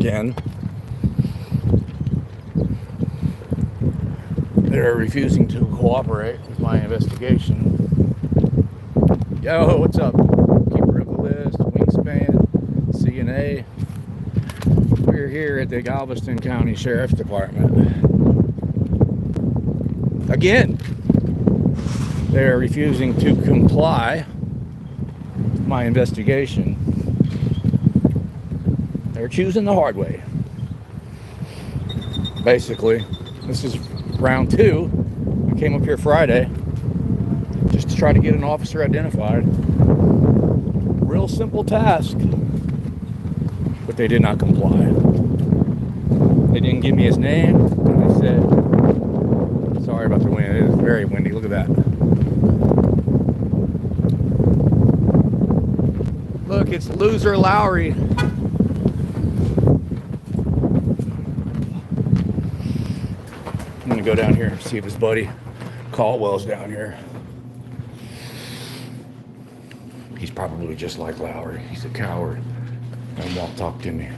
again. They're refusing to cooperate with my investigation. Yo, what's up? Keeper of the list, Wingspan, CNA. We're here at the Galveston County Sheriff's Department. Again, they're refusing to comply with my investigation. They're choosing the hard way. Basically, this is round 2. I came up here Friday just to try to get an officer identified. Real simple task, but they did not comply. They didn't give me his name, and they said, sorry about the wind, it is very windy, look at that. Look, it's Loser Lowry. I'm gonna go down here and see if his buddy Caldwell's down here. He's probably just like Lowry. He's a coward and won't talk to me.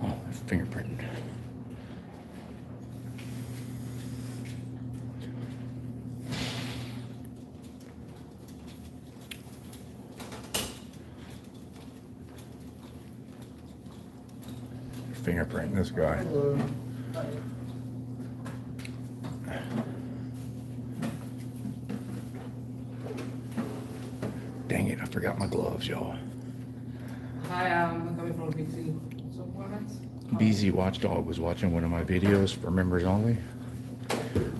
Oh, fingerprint. Fingerprint this guy. Hello. Dang it, I forgot my gloves, y'all. Hi, I'm coming from BC. BZ Watchdog was watching one of my videos for members only.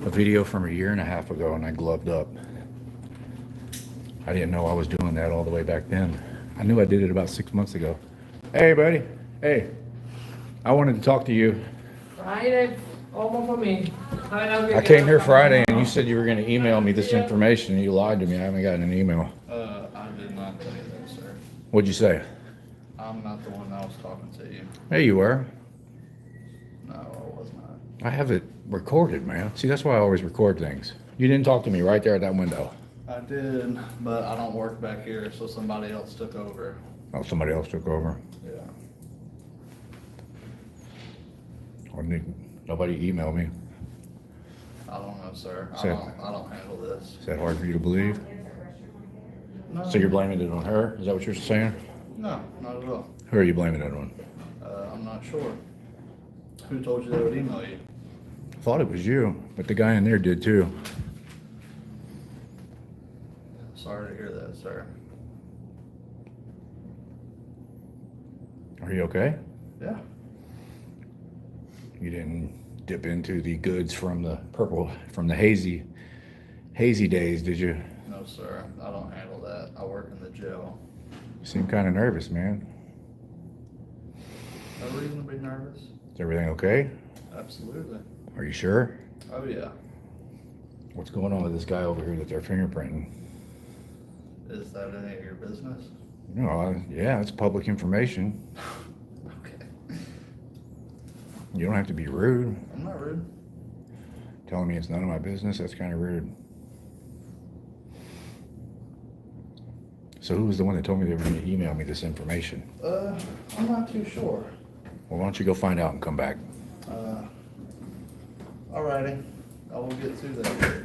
A video from 1.5 years ago, and I gloved up. I didn't know I was doing that all the way back then. I knew I did it about 6 months ago. Hey, buddy. Hey. I wanted to talk to you. Friday, almost for me. I came here Friday and you said you were going to email me this information and you lied to me. I haven't gotten an email. I did not tell you that, sir. What'd you say? I'm not the one that was talking to you. Hey, you were. No, I was not. I have it recorded, man. See, that's why I always record things. You didn't talk to me right there at that window. I did, but I don't work back here, so somebody else took over. Oh, somebody else took over. Yeah. Or nobody emailed me. I don't know, sir. I So- don't handle this. Is that hard for you to believe? No. So you're blaming it on her? Is that what you're saying? No, not at all. Who are you blaming it on? I'm not sure. Who told you they would email you? I thought it was you, but the guy in there did too. Sorry to hear that, sir. Are you okay? Yeah. You didn't dip into the goods from the hazy days, did you? No, sir. I don't handle that. I work in the jail. You seem kind of nervous, man. No reason to be nervous. Is everything okay? Absolutely. Are you sure? Oh, yeah. What's going on with this guy over here that they're fingerprinting? Is that any of your business? No, yeah, it's public information. Okay. You don't have to be rude. I'm not rude. Telling me it's none of my business, that's kind of rude. So who was the one that told me they were going to email me this information? I'm not too sure. Well, why don't you go find out and come back? Alrighty. I will get to that.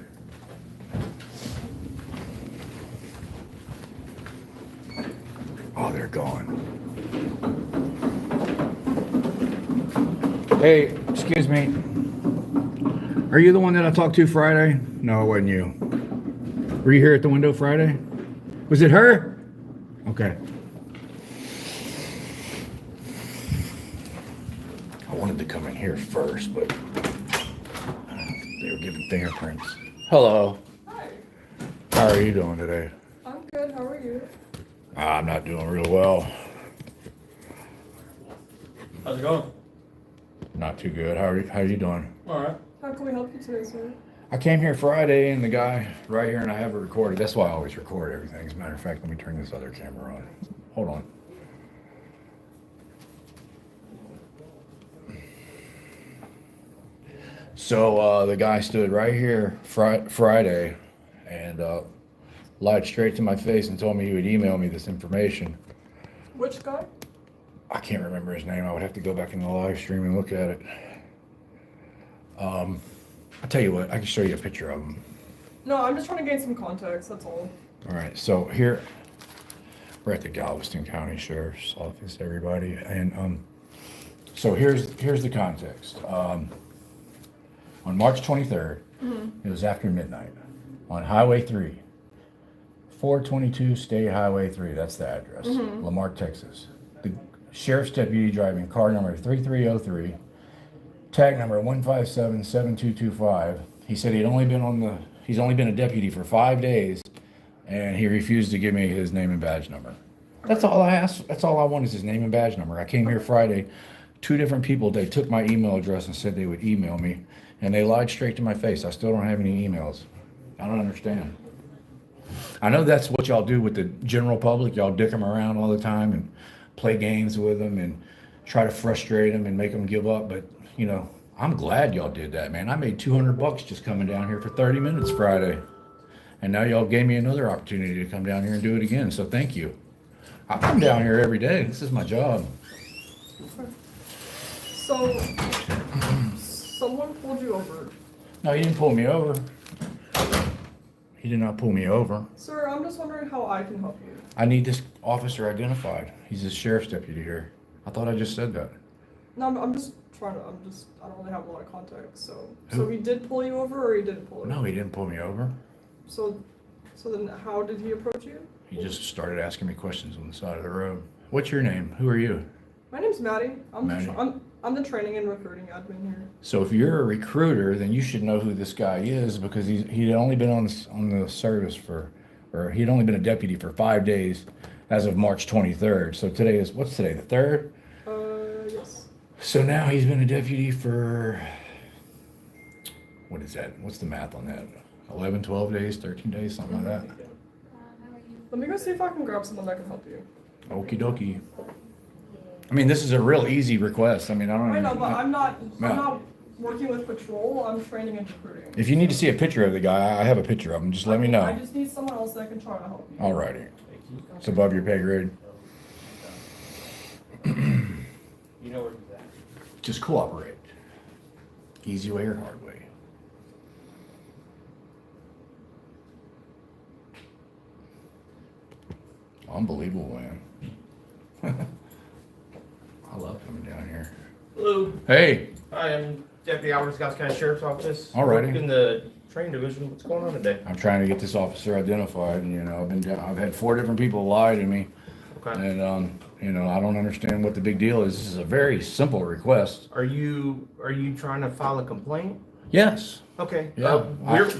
Oh, they're gone. Hey, excuse me. Are you the one that I talked to Friday? No, it wasn't you. Were you here at the window Friday? Was it her? Okay. I wanted to come in here first, but they were giving fingerprints. Hello. Hi, How are you doing today? I'm good. How are you? I'm not doing real well. How's it going? Not too good. How are you doing? All right. How can we help you today, sir? I came here Friday and the guy right here, and I have it recorded. That's why I always record everything. As a matter of fact, let me turn this other camera on. Hold on. So the guy stood right here Friday and lied straight to my face and told me he would email me this information. Which guy? I can't remember his name. I would have to go back in the live stream and look at it. I'll tell you what, I can show you a picture of him. No, I'm just trying to gain some context, that's all. All right, so here, we're at the Galveston County Sheriff's Office, everybody, and so here's the context. On March 23rd, it was after midnight, on Highway 3, 422 State Highway 3, that's the address, Lamar, Texas. The sheriff's deputy driving car number 3303, tag number 1577225. He said he's only been a deputy for 5 days, and he refused to give me his name and badge number. That's all I asked. That's all I want is his name and badge number. I came here Friday. 2 different people, they took my email address and said they would email me, and they lied straight to my face. I still don't have any emails. I don't understand. I know that's what y'all do with the general public. Y'all dick them around all the time and play games with them and try to frustrate them and make them give up. But, you know, I'm glad y'all did that, man. I made $200 just coming down here for 30 minutes Friday. And now y'all gave me another opportunity to come down here and do it again. So thank you. I come down here every day. This is my job. So, someone pulled you over. No, he didn't pull me over. He did not pull me over. Sir, I'm just wondering how I can help you. I need this officer identified. He's a sheriff's deputy here. I thought I just said that. No, I'm just trying to, I don't really have a lot of context, so. So he did pull you over or he didn't pull you over? No, he didn't pull me over. So then how did he approach you? He just started asking me questions on the side of the road. What's your name? Who are you? My name's Maddie. Maddie. I'm the training and recruiting admin here. So if you're a recruiter, then you should know who this guy is because he'd only been on the service or he'd only been a deputy for 5 days as of March 23rd. So today is, what's today, the 3rd? Yes. So now he's been a deputy for, what is that? What's the math on that? 11, 12 days, 13 days, something like that. Let me go see if I can grab someone that can help you. Okie dokie. I mean, this is a real easy request. I mean, I know, but I'm not working with patrol. I'm training and recruiting. If you need to see a picture of the guy, I have a picture of him. Just let me I know. just need someone else that can try to help you. Alrighty. It's above your pay grade. You know where he's at. Just cooperate. Easy way or hard way. Unbelievable, man. I love coming down here. Hello. Hey, Hi, I'm Deputy Albert, Scotts County Sheriff's Office. Alrighty. Work in the training division. What's going on today? I'm trying to get this officer identified, and I've had 4 different people lie to me, Okay. and I don't understand what the big deal is. This is a very simple request. Are you trying to file a complaint? Yes. Okay. Yeah.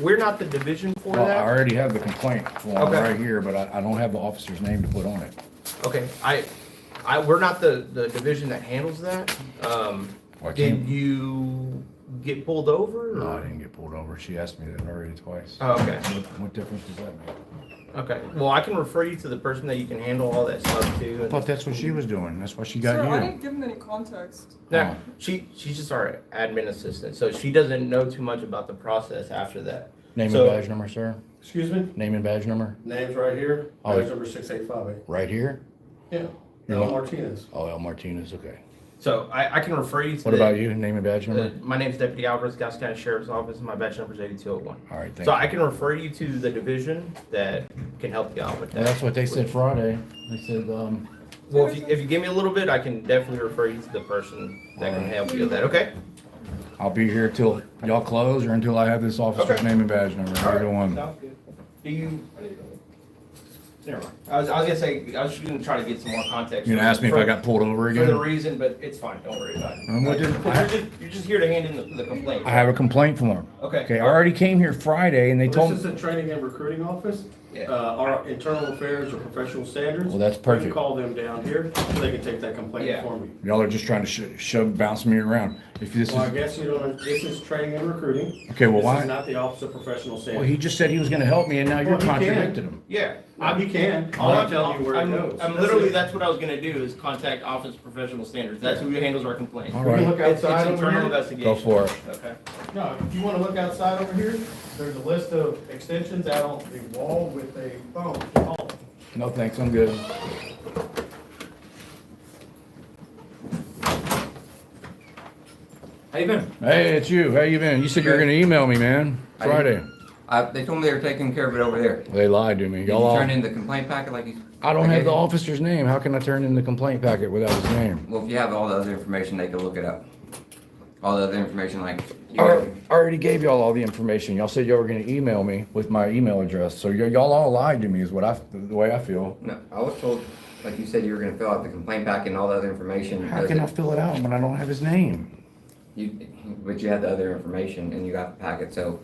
We're not the division for Well, I that. already have the complaint form Okay. right here, but I don't have the officer's name to put on it. Okay. We're not the division that handles that. Why Did can't- you get pulled over? No, I Or? didn't get pulled over. She asked me that already twice. Oh, okay. What difference does that make? Okay. Well, I can refer you to the person that you can handle all that stuff to. I thought that's what she was doing. That's why she got Sir, I you. didn't give him any context. Yeah, Oh. she's just our admin assistant, so she doesn't know too much about the process after that. Name So- and badge number, sir. Excuse me? Name and badge number. Name's right here, Oh. badge number 6858. Right here. Yeah, You're Al not- Martinez. Oh, El Martinez. Okay. So I can refer you to What about you? Name and badge number. My name's Deputy Alvarez, Scotts County Sheriff's Office, and my badge number is 8201. All right. Thank So you. I can refer you to the division that can help you out with Well, that. that's what they said Friday. They said, Well, if you give me a little bit, I can definitely refer you to the person that can Alright. help you with that, okay? I'll be here till y'all close or until I have this officer's Okay. name and badge number. Either one. Sounds good. Do you? Never mind. I was gonna say, I was just gonna try to get some more context. You're gonna ask me if I got pulled over For the again? reason, but it's fine, don't worry about it. What did- You're just here to hand in the complaint. I have a complaint form. Okay. Okay, I already came here Friday and they This told is me. the training and recruiting office. Yeah. Our internal affairs or professional standards. Well, that's You perfect. can call them down here, so they can take that complaint Yeah. for me. Y'all are just trying to bounce me around. If this Well, I is, guess you don't, this is training and recruiting. okay, well, This why? is not the Office of Professional Well, Standards. he just said he was gonna help me and now you're Well, he can. contradicting him. Yeah. You can, I'll tell you where it goes. I'm literally, that's what I was gonna do, is contact Office of Professional Standards. That's who handles our complaint. All We can right. look It's outside over internal here. investigation. Go for it. Okay. No, if you wanna look outside over here, there's a list of extensions out on the wall with a phone. No, thanks, I'm good. How you been? Hey, it's you. How you been? You said you were gonna email me, man. I Friday. They told me they were taking care of it over there. They lied to me. Did you Y'all all. turn in the complaint packet like you? I don't I have gave the you? officer's name. How can I turn in the complaint packet without his name? Well, if you have all the other information, they can look it up. All the other information, like. I already gave y'all all the information. Y'all said y'all were gonna email me with my email address. So y'all all lied to me is the way I feel. No, I was told, like you said, you were gonna fill out the complaint packet and all the other information. How can I fill it out when I don't have his name? But you had the other information and you got the packet, so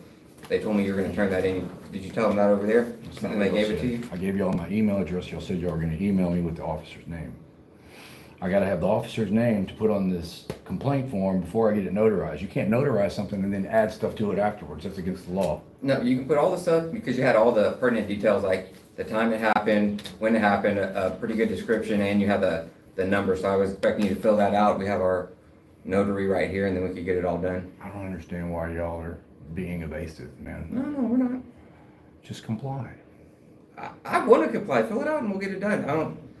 they told me you were gonna turn that in. Did you tell them that over there? That's not And they what I gave it to said. you? I gave y'all my email address. Y'all said y'all were gonna email me with the officer's name. I gotta have the officer's name to put on this complaint form before I get it notarized. You can't notarize something and then add stuff to it afterwards. That's against the law. No, you can put all the stuff, because you had all the pertinent details, like the time it happened, when it happened, a pretty good description, and you have the number, so I was expecting you to fill that out. We have our notary right here, and then we could get it all done. I don't understand why y'all are being evasive, man. No, we're not. Just comply. I wanna comply, fill it out and we'll get it done.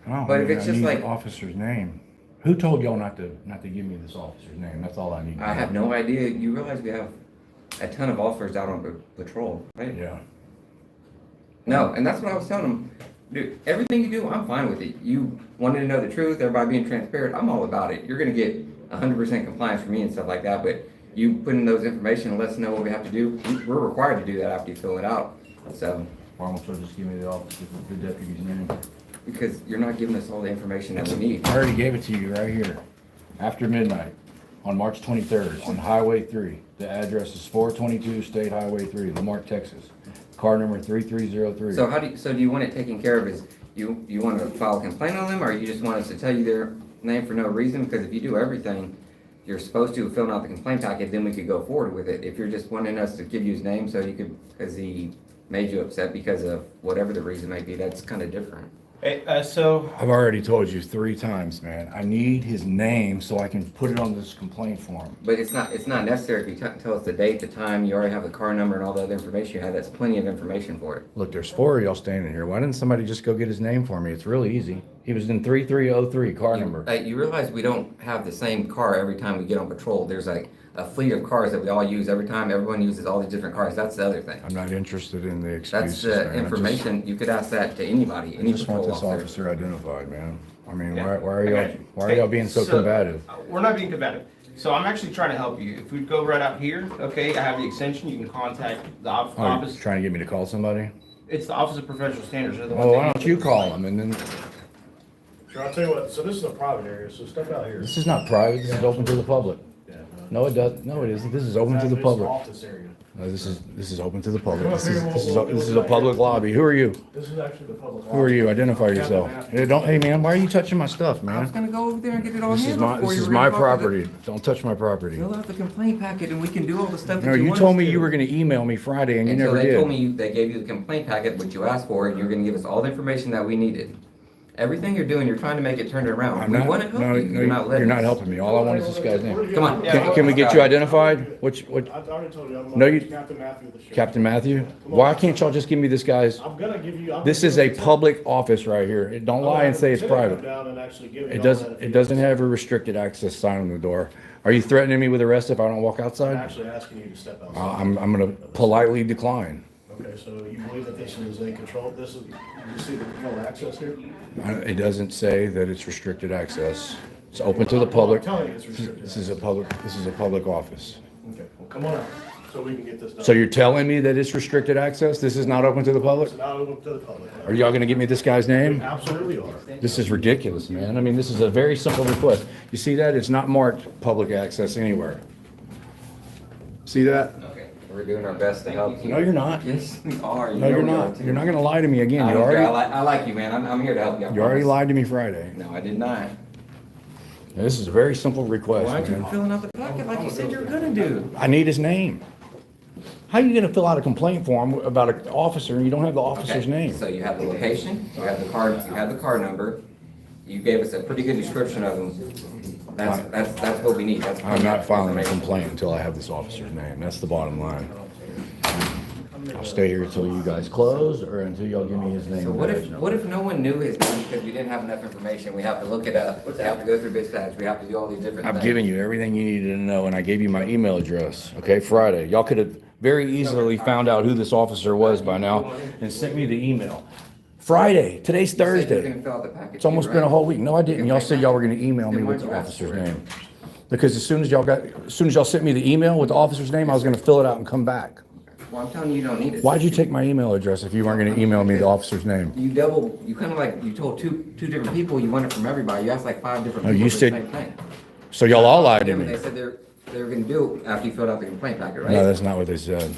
Oh, But if man, it's I just need like- the officer's name. Who told y'all not to give me this officer's name? That's all I need. to I know. have no idea. You realize we have a ton of officers out on patrol, right? Yeah. No, and that's what I was telling them. Dude, everything you do, I'm fine with it. You wanted to know the truth, everybody being transparent, I'm all about it. You're gonna get 100% compliance from me and stuff like that, but you put in those information and let us know what we have to do. We're required to do that after you fill it out. So, Why don't you just give me the officer, the deputy's name? because you're not giving us all the information that we need. I already gave it to you right here. After midnight, on March 23rd, on Highway 3. The address is 422 State Highway 3, Lamarck, Texas. Car number 3303. So do you want it taken care of as, you want to file a complaint on them, or you just want us to tell you their name for no reason? Because if you do everything you're supposed to, filling out the complaint packet, then we could go forward with it. If you're just wanting us to give you his name so you could, because he made you upset because of whatever the reason may be, that's kind of different. Hey, so, I've already told you 3 times, man. I need his name so I can put it on this complaint form. But it's not necessary if you tell us the date, the time, you already have the car number and all the other information you have. That's plenty of information for it. Look, there's 4 of y'all standing here. Why didn't somebody just go get his name for me? It's really easy. He was in 3303, car number. You realize we don't have the same car every time we get on patrol. There's like a fleet of cars that we all use every time. Everyone uses all the different cars. That's the other thing. I'm not interested in the That's excuses, the man. information. You could ask that to anybody, I any just want patrol this officer. officer identified, man. I mean, Yeah. why are I y'all, got you. why are y'all being so combative? We're not being combative. So I'm actually trying to help you. If we go right out here, okay, I have the extension, you can contact the Oh, you're office. trying to get me to call somebody? It's the Office of Professional Standards. They're the ones Well, that why don't you call him and then, Sure, I'll tell you what, so this is a private area, so step out here. this is not private, this is open to the public. Yeah, No, it doesn't. No, it isn't. This is open to the It's an public. office area. No, this is open to the public. Come up This here, is, we'll- this is, we'll- this is we'll a public lobby. Who are you? This is actually the public. Who are you? Identify yourself. Hey, don't, hey man, why are you touching my stuff, I was man? gonna go over there and get it all This is handled my, before this you is were my gonna talk to the- property. Don't touch my property. Fill out the complaint packet and we can do all the stuff that No, you you want told us me to. you were gonna email me Friday and you And so never they told did. me they gave you the complaint packet, which you asked for, and you're gonna give us all the information that we needed. Everything you're doing, you're trying to make it turn it around. I'm We not, wanna help no, you. no, You're not letting you're not us. helping me. All I want is this guy's name. Come on. Can we get you identified? Which, I already told you, I'm No, you- Captain Matthew of the sheriff. Captain Matthew? Why can't y'all just give me this guy's? I'm gonna give you. This is a public office right here. Don't lie and say it's private. It doesn't have a restricted access sign on the door. Are you threatening me with arrest if I don't walk I'm outside? actually asking you to step outside. I'm gonna politely decline. Okay, so you believe that this is a control, this is, you see the controlled access here? It doesn't say that it's restricted access. It's open to the public. I'm telling you it's restricted This is a public office. Okay, well, come on out, so we can get this done. So you're telling me that it's restricted access? This is not open to the public? It's not open to the public. Are y'all gonna give me this guy's name? Absolutely are. This is ridiculous, man. I mean, this is a very simple request. You see that? It's not marked public access anywhere. See that? Okay, we're doing our best to help you. No, you're not. Yes, we are. No, you're know we are, not. too. You're not gonna lie to me again. I You don't care. already, I like you, man. I'm here to help you. I you already promise. lied to me Friday. No, I did not. This is a very simple request, Why aren't you man. filling out the packet like you said you were gonna do? I need his name. How are you gonna fill out a complaint form about an officer and you don't have the officer's Okay, name? So you have the location, you have the car number. You gave us a pretty good description of them. That's what we need. That's I'm not filing a information. complaint until I have this officer's name. That's the bottom line. I'll stay here until you guys close or until y'all give me his name. So and badge number. what if no one knew his name because we didn't have enough information? We have to look it up. We have to go through dispatch. We have to do all these different things. I've given you everything you needed to know, and I gave you my email address, okay, Friday. Y'all could have very easily found out who this officer was by now and sent me the email. Friday, today's You said you were Thursday. gonna fill out the package It's almost too, been a right? whole week. No, I didn't. Y'all said y'all were gonna email me Then with why'd the you ask officer's for it? name. Because as soon as y'all sent me the email with the officer's name, I was gonna fill it out and come back. Well, I'm telling you, you don't need it. Why'd you take my email address if you weren't gonna email me the officer's name? You kind of like, you told two different people you want it from everybody. You asked like 5 different No, people you for the said- same thing. So y'all all lied to They me. said they were gonna do it after you filled out the complaint packet, right? No, that's not what they said.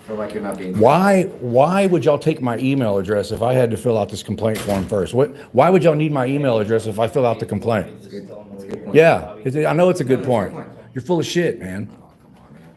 Feel like you're not being. Why would y'all take my email address if I had to fill out this complaint form first? Why would y'all need my email address if I fill out the complaint? That's a good point. Yeah, I know it's a good point. You're full of shit, man.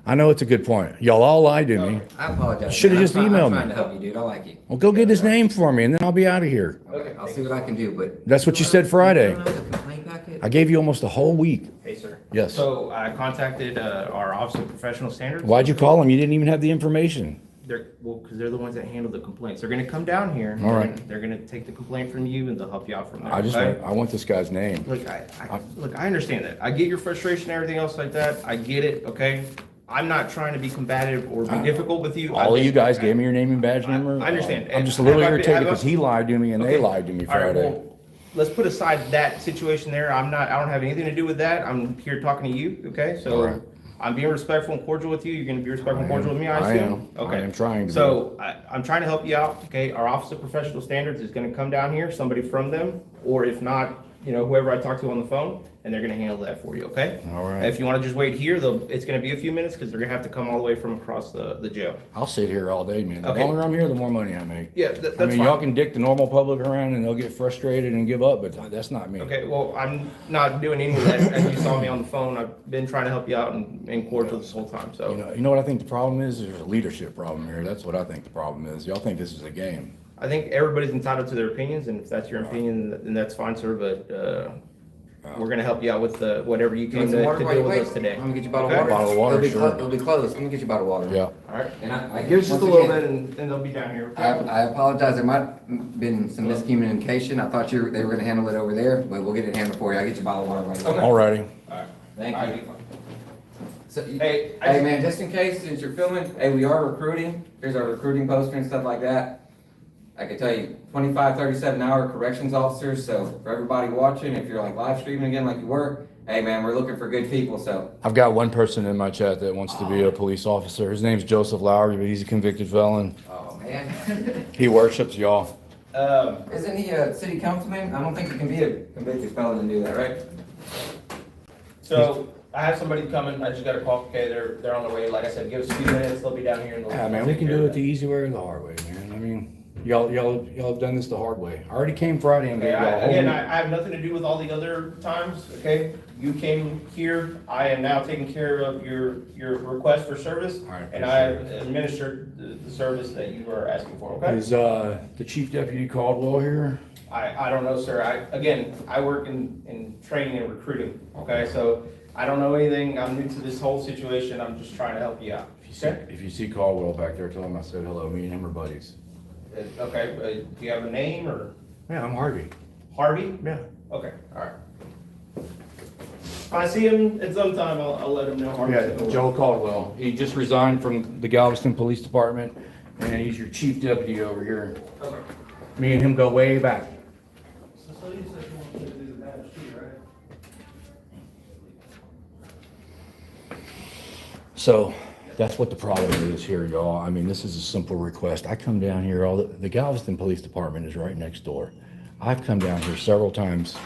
I know it's a good point. Y'all all lied to me. I apologize. Should've man. just I'm emailed me. trying to help you, dude. I like you. Well, go get his name for me and then I'll be out of here. Okay, I'll see what I can do, but. That's what you said Friday. You don't know the complaint packet? I gave you almost a whole week. Hey, sir. Yes. So I contacted our Office of Professional Standards. Why'd you call him? You didn't even have the information. Because they're the ones that handle the complaints. They're gonna come down here. All right. and They're gonna take the complaint from you and they'll help you out from there. I okay? want this guy's name. Look, I understand that. I get your frustration and everything else like that. I get it, okay? I'm not trying to be combative or be difficult with you. All of you guys gave me your name and badge number. I understand. I'm just a little Have I been- irritated have I- because he lied to me and they Okay. lied to me All right, Friday. well, let's put aside that situation there. I don't have anything to do with that. I'm here talking to you, okay? All So right. I'm being respectful and cordial with you. You're gonna be respectful and I am. cordial with me, I I assume? am. Okay. I am trying to be. So I'm trying to help you out, okay? Our Office of Professional Standards is gonna come down here, somebody from them, or if not, whoever I talk to on the phone, and they're gonna handle that for you, okay? All right. If you wanna just wait here, it's gonna be a few minutes, because they're gonna have to come all the way from across the jail. I'll sit here all day, man. The Okay. longer I'm here, the more money I make. Yeah, I that's mean, y'all fine. can dick the normal public around and they'll get frustrated and give up, but that's not me. Okay, well, I'm not doing any of that. As you saw me on the phone, I've been trying to help you out and cordial this whole time, so. You know what I think the problem is? There's a leadership problem here. That's what I think the problem is. Y'all think this is a game. I think everybody's entitled to their opinions, and if that's your opinion, then that's fine, sir, but, we're gonna help you out with whatever you You came want to some water while deal you with wait? us today. I'm gonna get you a bottle of Okay? water. Bottle of water, sure. It'll be closed. Let me get you a bottle of water. Yeah. All right. And I Give us just a once little again, bit and they'll be down here. okay? I apologize. There might have been some miscommunication. I thought they were gonna handle it over there, but we'll get it handled for you. I'll get you a bottle of water right away. Alrighty. Thank All you. right. So, Hey, hey man, just in case, since you're filming, hey, we are recruiting. Here's our recruiting poster and stuff like that. I can tell you, 25, 37-hour corrections officers, so for everybody watching, if you're like live streaming again like you were, hey man, we're looking for good people, so. I've got one person in my chat that wants to be a police officer. His name's Joseph Lowry, but he's a convicted felon. Oh man. He worships y'all. Isn't he a city councilman? I don't think you can be a convicted felon and do that, right? So I have somebody coming. I just got a call. Okay, they're on the way. Like I said, give us a few minutes. They'll be down here. And they'll Yeah, man, we take can care do of it the easy way or the hard way, man. I mean, y'all have done this the hard way. I already came Friday and Okay, gave y'all a whole again, week. I have nothing to do with all the other times, okay? You came here, I am now taking care of your request for service, I and I appreciate administered the service that you were asking for, okay? Is, the chief deputy Caldwell here? I don't know, sir, I work in training and recruiting, okay? So I don't know anything, I'm new to this whole situation, I'm just trying to help you out, okay? If you see Caldwell back there, tell him I said hello. Me and him are buddies. Okay, do you have a name, or Yeah, I'm Harvey. Harvey? Yeah. Okay, all right. If I see him at some time, I'll let him know. Harvey Yeah, said hello. Joe Caldwell. He just resigned from the Galveston Police Department, and he's your chief deputy over here. Okay. Me and him go way back. So you said you wanted to do the badge too, right? So that's what the problem is here, y'all. I mean, this is a simple request. I come down here, the Galveston Police Department is right next door. I've come down here several times.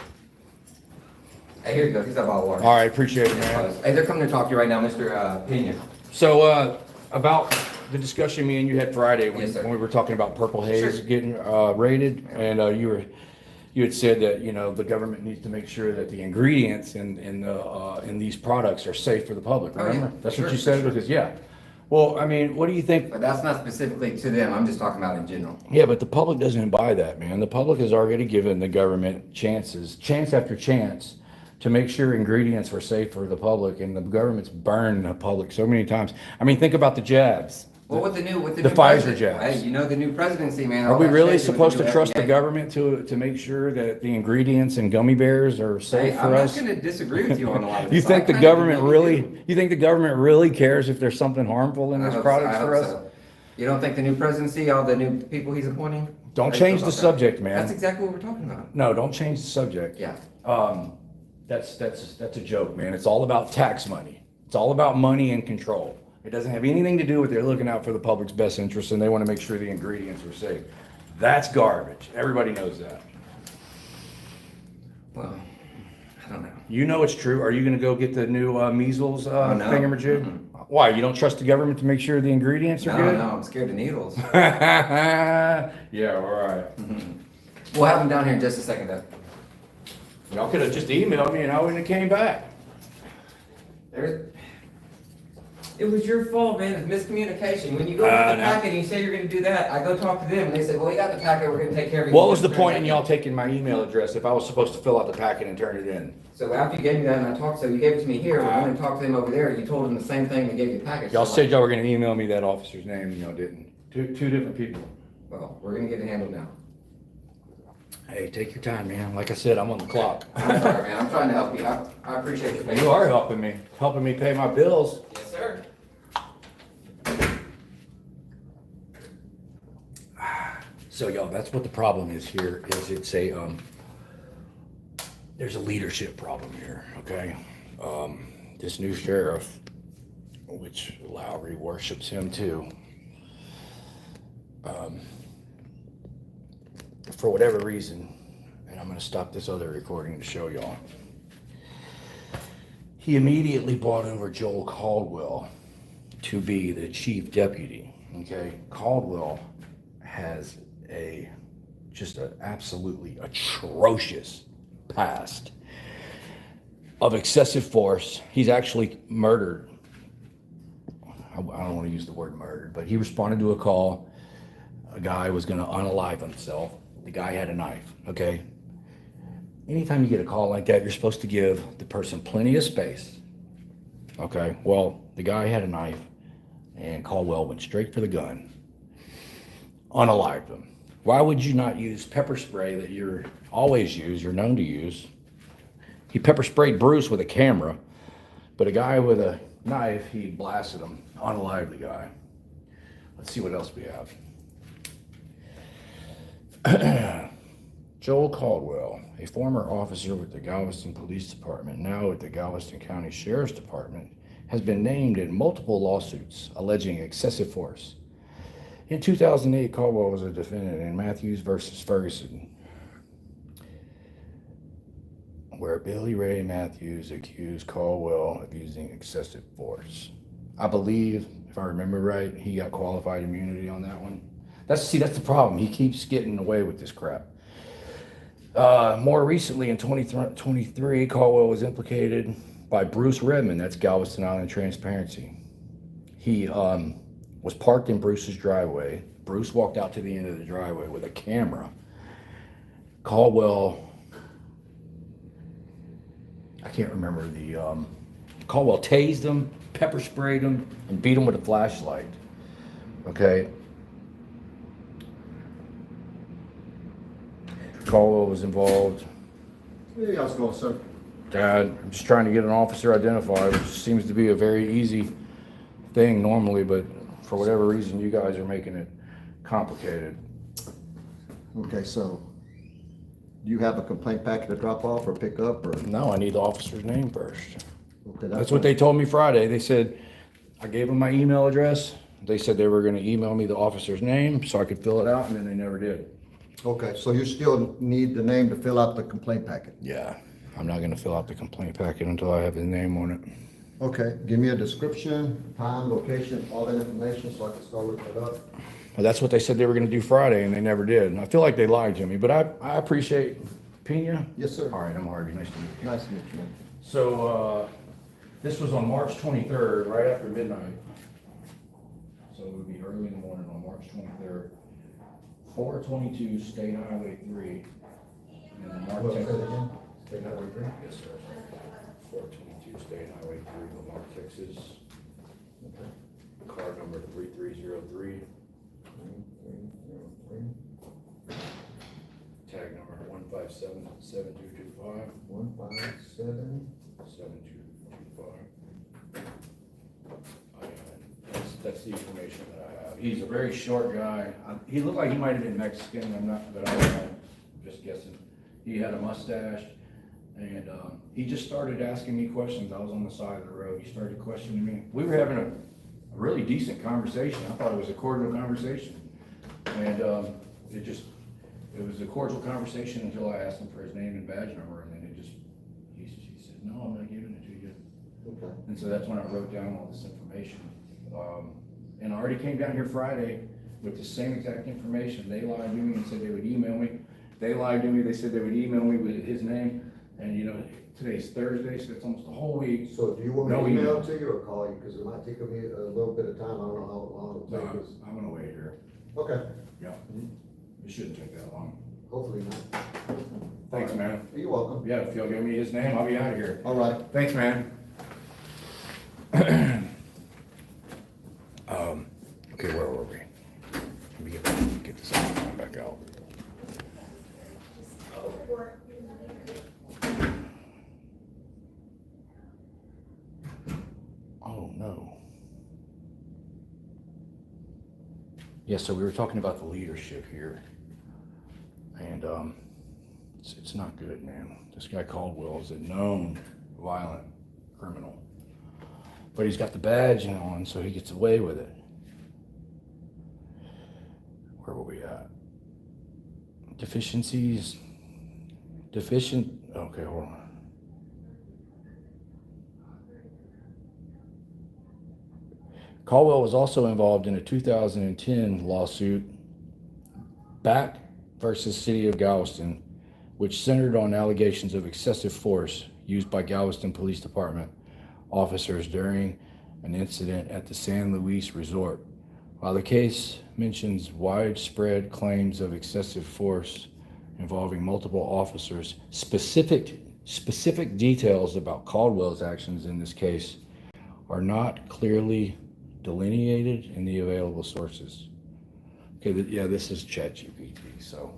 Hey, here you go. Here's that bottle of water. All right, appreciate it, man. Hey, they're coming to talk to you right now, Mr. Pena. So, about the discussion me and you had Friday Yes, sir. when we were talking about Purple Haze Sure. getting raided, and you had said that, the government needs to make sure that the ingredients in these products are safe for the public, Oh, yeah. remember? That's what Sure, you said, sure. because, yeah. Well, I mean, what do you think? But that's not specifically to them. I'm just talking about in general. Yeah, but the public doesn't buy that, man. The public has already given the government chance after chance, to make sure ingredients were safe for the public, and the government's burned the public so many times. I mean, think about the jabs. Well, with the new The new Pfizer president, jabs. hey, you know the new presidency, man. Are all we that really shit with supposed new to trust the FDA. government to make sure that the ingredients in gummy bears are safe Hey, for I'm us? not gonna disagree with you on a lot of this. You think I the kinda government maybe really? do. You think the government really cares if there's something harmful in I those hope products so, I for hope us? so. You don't think the new presidency, all the new people he's appointing? Don't How do you change feel the about that? subject, man. That's exactly what we're talking about. No, don't change the subject. Yeah. That's a joke, man. It's all about tax money. It's all about money and control. It doesn't have anything to do with they're looking out for the public's best interest and they want to make sure the ingredients are safe. That's garbage. Everybody knows that. Well, I don't know. You know it's true. Are you going to go get the new measles no. thingamajig? Why? You don't trust the government to make sure the ingredients are No, good? no, I'm scared of needles. Yeah, all right. We'll have him down here in just a second, though. Y'all could have just emailed me and I wouldn't have came back. It was your fault, man. It's miscommunication. When you go get the no. packet and you say you're gonna do that, I go talk to them and they said, well, we got the packet, we're gonna take care of it. What was the point in y'all taking my email address if I was supposed to fill out the packet and turn it in? So after you gave me that and I talked, so you gave it to me here, but when I talked to them over there, you told them the same thing and gave you the packet. Y'all So, said y'all were gonna email me that officer's name and y'all didn't. Two different people. well, we're gonna get it handled now. Hey, take your time, man. Like I said, I'm on the clock. I'm sorry, man. I'm trying to help you. I appreciate your patience. You are helping me pay my bills. Yes, sir. So y'all, that's what the problem is here, is it's a, there's a leadership problem here, okay? This new sheriff, which Lowry worships him too, for whatever reason, and I'm gonna stop this other recording to show y'all, he immediately brought over Joel Caldwell to be the chief deputy, okay? Caldwell has just an absolutely atrocious past of excessive force. He's actually murdered. I don't want to use the word murdered, but he responded to a call. A guy was going to unalive himself. The guy had a knife, okay? Anytime you get a call like that, you're supposed to give the person plenty of space, okay? Well, the guy had a knife, and Caldwell went straight for the gun, unalived him. Why would you not use pepper spray that you're known to use? He pepper sprayed Bruce with a camera, but a guy with a knife, he blasted him, unalived the guy. Let's see what else we have. Joel Caldwell, a former officer with the Galveston Police Department, now at the Galveston County Sheriff's Department, has been named in multiple lawsuits alleging excessive force. In 2008, Caldwell was a defendant in Matthews versus Ferguson, where Billy Ray Matthews accused Caldwell of using excessive force. I believe, if I remember right, he got qualified immunity on that one. That's the problem. He keeps getting away with this crap. More recently, in 2023, Caldwell was implicated by Bruce Redmond. That's Galveston Island Transparency. He was parked in Bruce's driveway. Bruce walked out to the end of the driveway with a camera. Caldwell, I can't remember Caldwell tased him, pepper sprayed him, and beat him with a flashlight. Okay. Caldwell was involved. Hey, how's it going, sir? Dad, I'm just trying to get an officer identified, which seems to be a very easy thing normally, but for whatever reason, you guys are making it complicated. Okay, so do you have a complaint packet to drop off or pick up, or? No, I need the officer's name first. Okay, That's what they told me Friday. They said, I gave them my email address. They said they were gonna email me the officer's name so I could fill it out, and then they never did. Okay, so you still need the name to fill out the complaint packet? Yeah, I'm not gonna fill out the complaint packet until I have his name on it. Okay, give me a description, time, location, all that information so I can start looking it up. Well, that's what they said they were gonna do Friday, and they never did. And I feel like they lied to me, but I appreciate Pena. Yes, sir. All right, I'm Harvey, nice to meet you. Nice to meet you, man. So, this was on March 23rd, right after midnight. So it would be early in the morning on March 23rd. 422 State Highway 3. And the Mark, What was Texas. that again? State Highway 3? Yes, sir. 422 State Highway 3, Lamar, Texas. Car number 3303. Tag number 1577225. 157. 7225. That's the information that I have. He's a very short guy. He looked like he might have been Mexican, but I'm just guessing. He had a mustache, and he just started asking me questions. I was on the side of the road. He started questioning me. We were having a really decent conversation. I thought it was a cordial conversation. And it was a cordial conversation until I asked him for his name and badge number, and then he said, no, I'm not giving it to you. Okay. And so that's when I wrote down all this information. And I already came down here Friday with the same exact information. They lied to me and said they would email me. They lied to me, they said they would email me with his name. And you know, today's Thursday, so it's almost a whole week. So do you want me No to email email. to you or call you? Because it might take me a little bit of time. I don't know how long it'll take us. I'm gonna wait here. Okay, Yeah, it shouldn't take that long. hopefully not. Thanks, man. You're welcome. Yeah, if you'll give me his name, I'll be out of here. All right. Thanks, man. Okay, where were we? Let me get this back out. Oh, no. Yeah, so we were talking about the leadership here. And it's not good, man. This guy Caldwell is a known violent criminal. But he's got the badge on, so he gets away with it. Where were we at? Deficiencies. Okay, hold on. Caldwell was also involved in a 2010 lawsuit, Back versus City of Galveston, which centered on allegations of excessive force used by Galveston Police Department officers during an incident at the San Luis Resort. While the case mentions widespread claims of excessive force involving multiple officers, specific details about Caldwell's actions in this case are not clearly delineated in the available sources. Okay, yeah, this is ChatGPT. So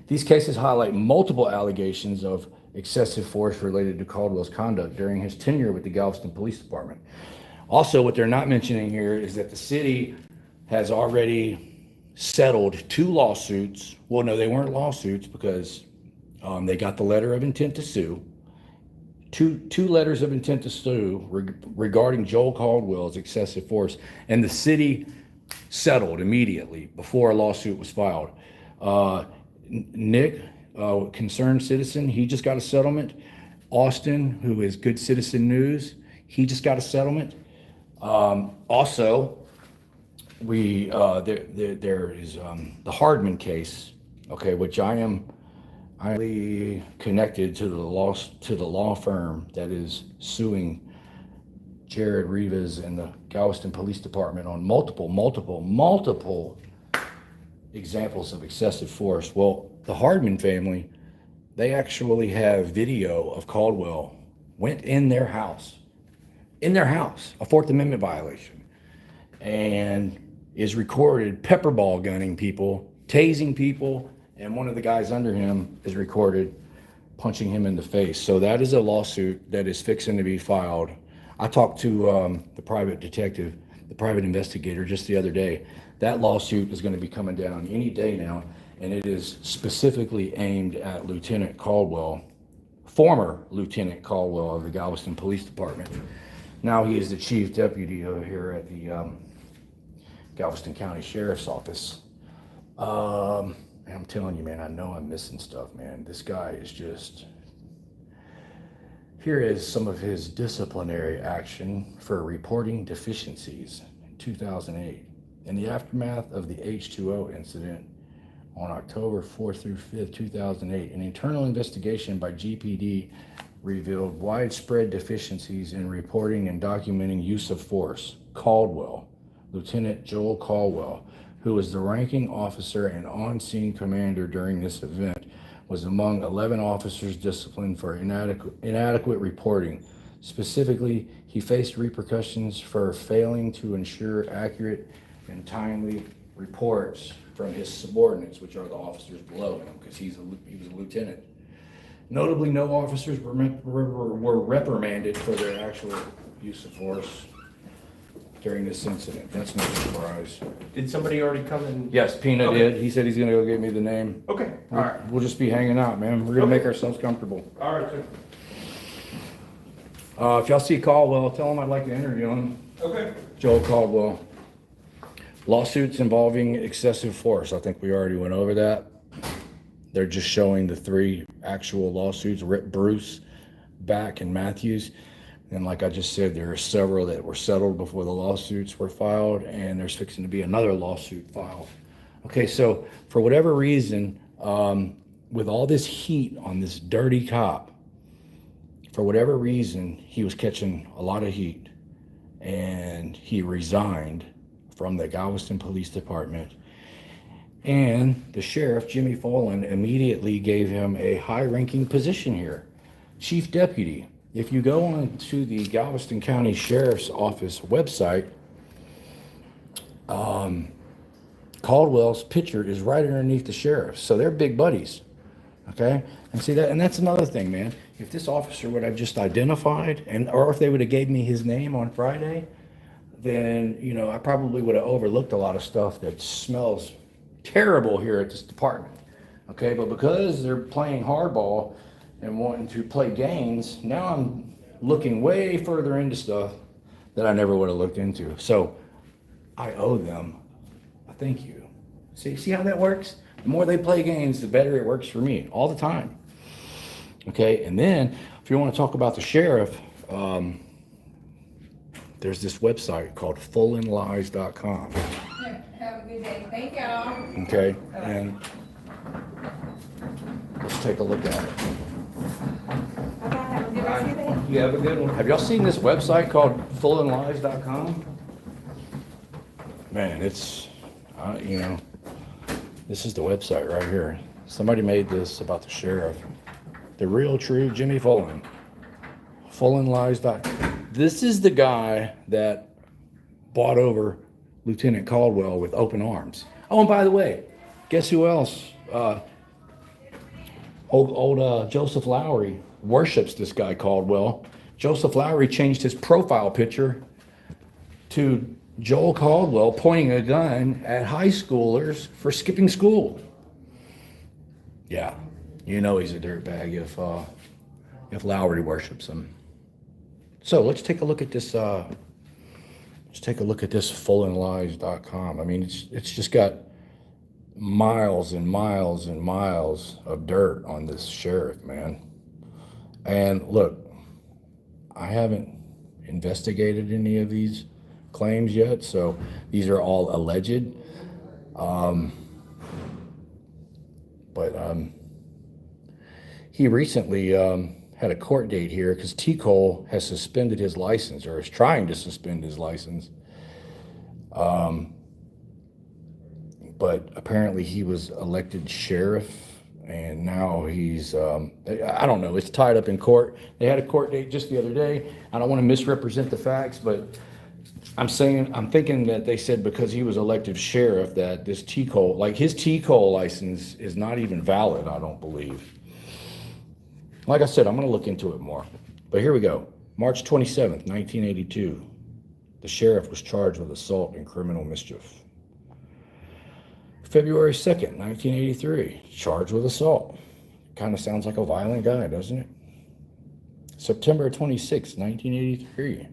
these cases highlight multiple allegations of excessive force related to Caldwell's conduct during his tenure with the Galveston Police Department. Also, what they're not mentioning here is that the city has already settled 2 lawsuits. Well, no, they weren't lawsuits because they got the letter of intent to sue. Two letters of intent to sue regarding Joel Caldwell's excessive force, and the city settled immediately before a lawsuit was filed. Nick, concerned citizen, he just got a settlement. Austin, who is Good Citizen News, he just got a settlement. Also, there is the Hardman case, okay, which I'm connected to the law firm that is suing Jared Rivas and the Galveston Police Department on multiple examples of excessive force. Well, the Hardman family, they actually have video of Caldwell went in their house, a Fourth Amendment violation, and is recorded pepperball gunning people, tasing people, and one of the guys under him is recorded punching him in the face. So that is a lawsuit that is fixing to be filed. I talked to the private detective, the private investigator just the other day. That lawsuit is going to be coming down any day now, and it is specifically aimed at Lieutenant Caldwell, former Lieutenant Caldwell of the Galveston Police Department. Now he is the chief deputy over here at the Galveston County Sheriff's Office. I'm telling you, man, I know I'm missing stuff, man. This guy is just... Here is some of his disciplinary action for reporting deficiencies in 2008. In the aftermath of the H2O incident on October 4th through 5th, 2008, an internal investigation by GPD revealed widespread deficiencies in reporting and documenting use of force. Caldwell, Lieutenant Joel Caldwell, who was the ranking officer and on-scene commander during this event, was among 11 officers disciplined for inadequate reporting. Specifically, he faced repercussions for failing to ensure accurate and timely reports from his subordinates, which are the officers below him, because he was a lieutenant. Notably, no officers were reprimanded for their actual use of force during this incident. That's no surprise. Did somebody already come and? Yes, Peanut Okay. did. He said he's gonna go get me the name. Okay, all right, We'll just be hanging out, man. We're gonna Okay. make ourselves comfortable. all right, sir. If y'all see Caldwell, tell him I'd like to interview him. Okay. Joel Caldwell. Lawsuits involving excessive force. I think we already went over that. They're just showing the 3 actual lawsuits, Bruce, Back, and Matthews. And like I just said, there are several that were settled before the lawsuits were filed, and there's fixing to be another lawsuit filed. Okay, so for whatever reason, with all this heat on this dirty cop, for whatever reason, he was catching a lot of heat, and he resigned from the Galveston Police Department. And the sheriff, Jimmy Follen, immediately gave him a high-ranking position here, chief deputy. If you go on to the Galveston County Sheriff's Office website, Caldwell's picture is right underneath the sheriff, so they're big buddies. Okay, and see that, and that's another thing, man. If this officer would have just identified, or if they would have gave me his name on Friday, then I probably would have overlooked a lot of stuff that smells terrible here at this department. Okay, but because they're playing hardball and wanting to play games, now I'm looking way further into stuff that I never would have looked into. So I owe them a thank you. See how that works? The more they play games, the better it works for me all the time. Okay, and then if you want to talk about the sheriff, there's this website called fullinlies.com. Have a good day. Thank y'all. Okay, and let's take a look at it. Have a good rest of your day. You have a good one. Have y'all seen this website called fullinlies.com? Man, it's, this is the website right here. Somebody made this about the sheriff. The real true Jimmy Follen. Fullinlies.com. This is the guy that bought over Lieutenant Caldwell with open arms. Oh, and by the way, guess who else? Old Joseph Lowry worships this guy Caldwell. Joseph Lowry changed his profile picture to Joel Caldwell pointing a gun at high schoolers for skipping school. Yeah, he's a dirtbag if Lowry worships him. So let's take a look at this. Let's take a look at this fullinlies.com. I mean, it's just got miles and miles and miles of dirt on this sheriff, man. And look, I haven't investigated any of these claims yet, so these are all alleged. But he recently had a court date here because T. Cole has suspended his license, or is trying to suspend his license. But apparently he was elected sheriff, and now he's, I don't know, it's tied up in court. They had a court date just the other day. I don't want to misrepresent the facts, but I'm thinking that they said because he was elected sheriff that this T. Cole, like his T. Cole license is not even valid, I don't believe. Like I said, I'm going to look into it more. But here we go. March 27th, 1982. The sheriff was charged with assault and criminal mischief. February 2nd, 1983. Charged with assault. Kind of sounds like a violent guy, doesn't it? September 26th, 1983.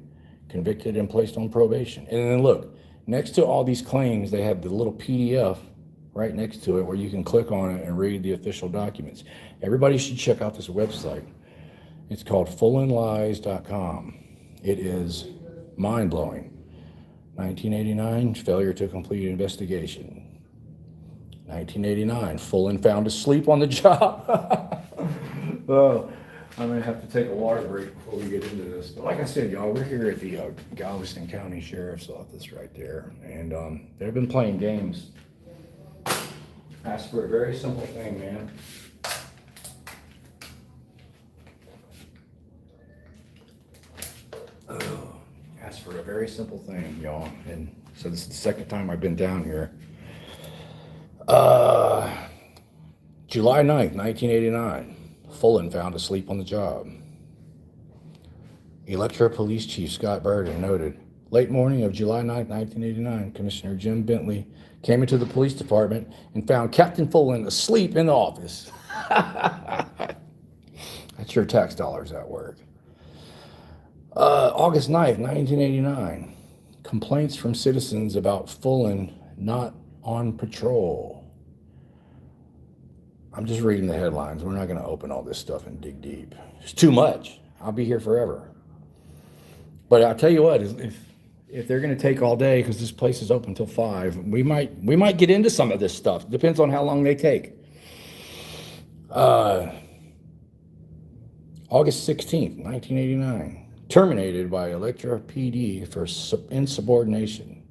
Convicted and placed on probation. And then look, next to all these claims, they have the little PDF right next to it where you can click on it and read the official documents. Everybody should check out this website. It's called fullinlies.com. It is mind-blowing. 1989, failure to complete investigation. 1989, Fullen found asleep on the job. Oh, I'm gonna have to take a water break before we get into this. But like I said, y'all, we're here at the Galveston County Sheriff's Office right there, and they've been playing games. Ask for a very simple thing, man. for a very simple thing, y'all. And so this is the second time I've been down here. July 9th, 1989. Fullen found asleep on the job. Electra Police Chief Scott Burden noted, late morning of July 9th, 1989, Commissioner Jim Bentley came into the police department and found Captain Fullen asleep in the office. That's your tax dollars at work. August 9th, 1989. Complaints from citizens about Fullen not on patrol. I'm just reading the headlines. We're not going to open all this stuff and dig deep. It's too much. I'll be here forever. But I'll tell you what, if they're going to take all day, because this place is open till 5, we might get into some of this stuff. Depends on how long they take. August 16th, 1989. Terminated by Electra PD for insubordination.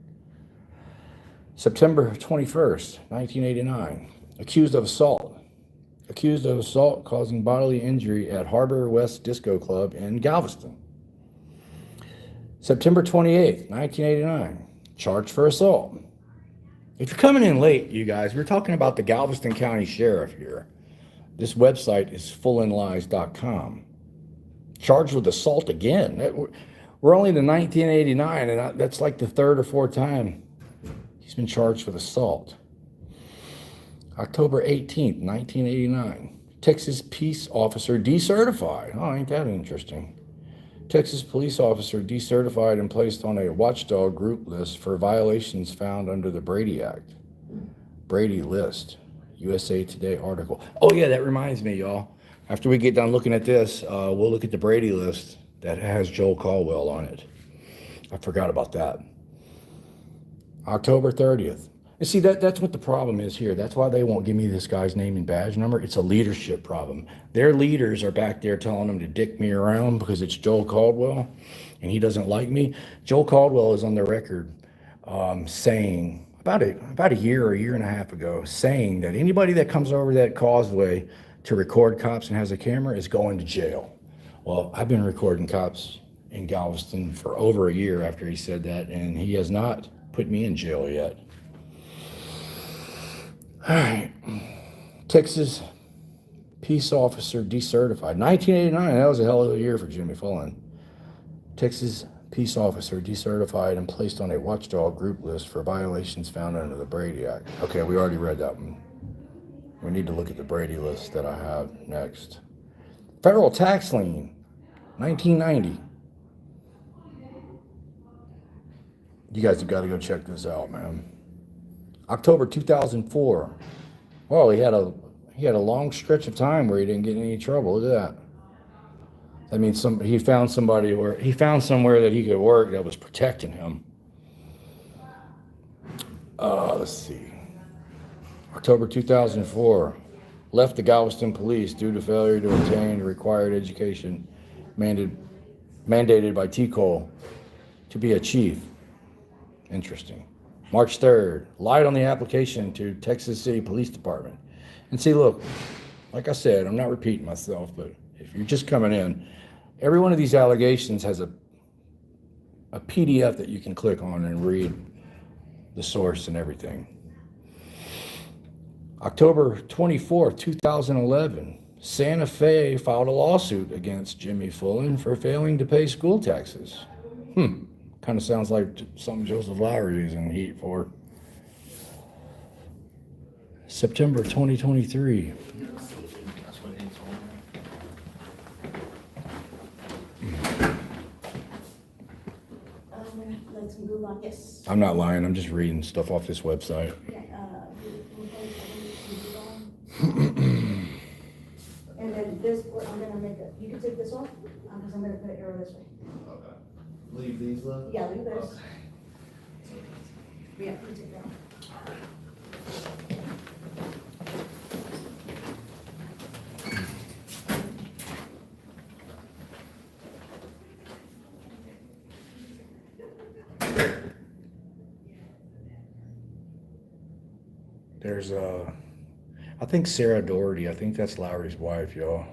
September 21st, 1989. Accused of assault. Accused of assault causing bodily injury at Harbor West Disco Club in Galveston. September 28th, 1989. Charged for assault. If you're coming in late, you guys, we're talking about the Galveston County Sheriff here. This website is fullinlies.com. Charged with assault again. We're only in 1989, and that's like the third or fourth time he's been charged with assault. October 18th, 1989. Texas peace officer decertified. Oh, ain't that interesting? Texas police officer decertified and placed on a watchdog group list for violations found under the Brady Act. Brady list. USA Today article. Oh yeah, that reminds me, y'all. After we get done looking at this, we'll look at the Brady list that has Joel Caldwell on it. I forgot about that. October 30th. And see, that's what the problem is here. That's why they won't give me this guy's name and badge number. It's a leadership problem. Their leaders are back there telling them to dick me around because it's Joel Caldwell and he doesn't like me. Joel Caldwell is on the record saying, about a year or a year and a half ago, saying that anybody that comes over that causeway to record cops and has a camera is going to jail. Well, I've been recording cops in Galveston for over a year after he said that, and he has not put me in jail yet. All right, Texas peace officer decertified. 1989, that was a hell of a year for Jimmy Fullen. Texas peace officer decertified and placed on a watchdog group list for violations found under the Brady Act. Okay, we already read that one. We need to look at the Brady list that I have next. Federal tax lien, 1990. You guys have got to go check this out, man. October 2004. Well, he had a long stretch of time where he didn't get in any trouble. Look at that. That means he found somewhere that he could work that was protecting him. Let's see. October 2004. Left the Galveston police due to failure to obtain the required education mandated by T-Cole to be a chief. Interesting. March 3rd, lied on the application to Texas City Police Department. And see, look, like I said, I'm not repeating myself, but if you're just coming in, every one of these allegations has a PDF that you can click on and read the source and everything. October 24th, 2011, Santa Fe filed a lawsuit against Jimmy Fullen for failing to pay school taxes. Kind of sounds like something Joseph Lowry is in heat for. September 2023. That's what he told me. Let's move on. Yes. I'm not lying. I'm just reading stuff off this website. And then this, I'm gonna make it, you can take this off, because I'm gonna put an arrow this way. Okay. Leave these left? Yeah, leave this. Okay. Yeah, you take that off. There's I think Sarah Doherty, I think that's Lowry's wife, y'all.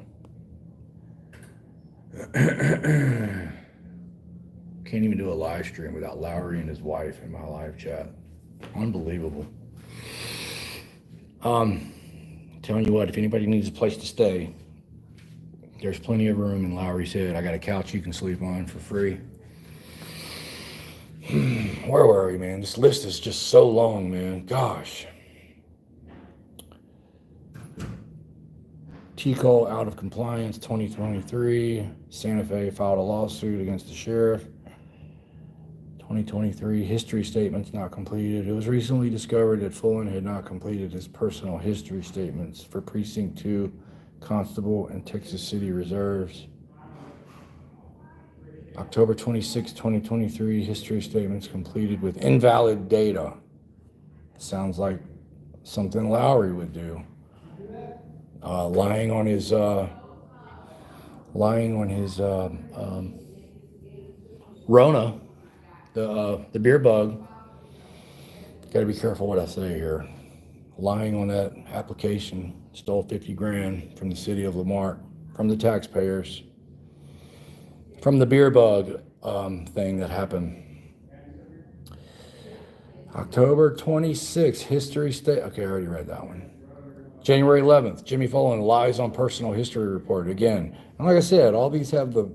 Can't even do a live stream without Lowry and his wife in my live chat. Unbelievable. Telling you what, if anybody needs a place to stay, there's plenty of room. And Lowry said, I got a couch you can sleep on for free. Where were we, man? This list is just so long, man. Gosh. TCO out of compliance 2023. Santa Fe filed a lawsuit against the sheriff. 2023 history statements not completed. It was recently discovered that Fullen had not completed his personal history statements for Precinct 2, Constable, and Texas City Reserves. October 26, 2023, history statements completed with invalid data. Sounds like something Lowry would do. Lying on his Rona, the beer bug. Got to be careful what I say here. Lying on that application, stole 50 grand from the city of Lamar, from the taxpayers, from the beer bug thing that happened. October 26th, history state. Okay, I already read that one. January 11th, Jimmy Fullen lies on personal history report again. And like I said, all these have the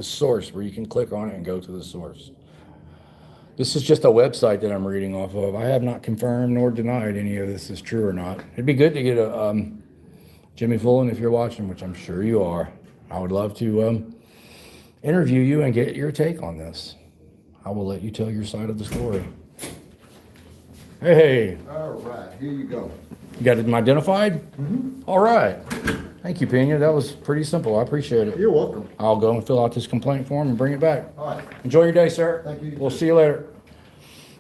source where you can click on it and go to the source. This is just a website that I'm reading off of. I have not confirmed nor denied any of this is true or not. It'd be good to get a Jimmy Fullen, if you're watching, which I'm sure you are. I would love to interview you and get your take on this. I will let you tell your side of the story. Hey. All right, here you go. You got it identified? Mm-hmm. All right. Thank you, Pena. That was pretty simple. I appreciate it. You're welcome. I'll go and fill out this complaint form and bring it back. All right. Enjoy your day, sir. Thank you. We'll see you later.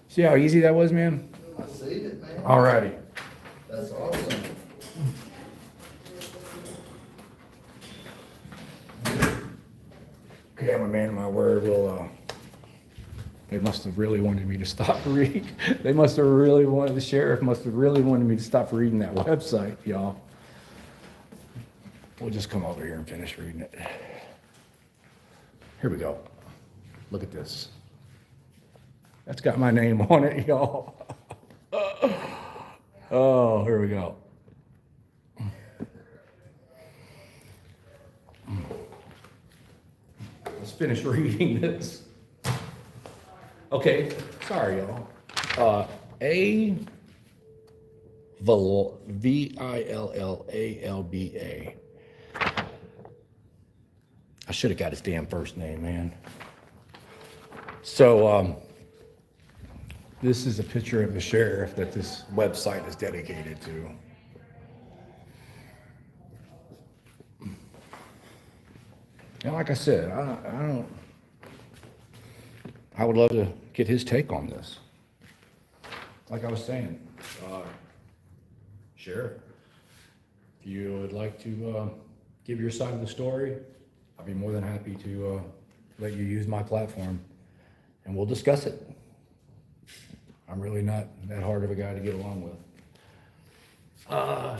See how easy that was, man? I see it, man. All righty. That's awesome. Okay, I'm a man of my word. Well, they must have really wanted me to stop reading. The sheriff must have really wanted me to stop reading that website, y'all. We'll just come over here and finish reading it. Here we go. Look at this. That's got my name on it, y'all. Oh, here we go. Let's finish reading this. Okay, sorry, y'all. Villalba. I should have got his damn first name, man. So, this is a picture of the sheriff that this website is dedicated to. And like I said, I would love to get his take on this. Like I was saying, Sheriff, if you would like to give your side of the story, I'd be more than happy to let you use my platform and we'll discuss it. I'm really not that hard of a guy to get along with.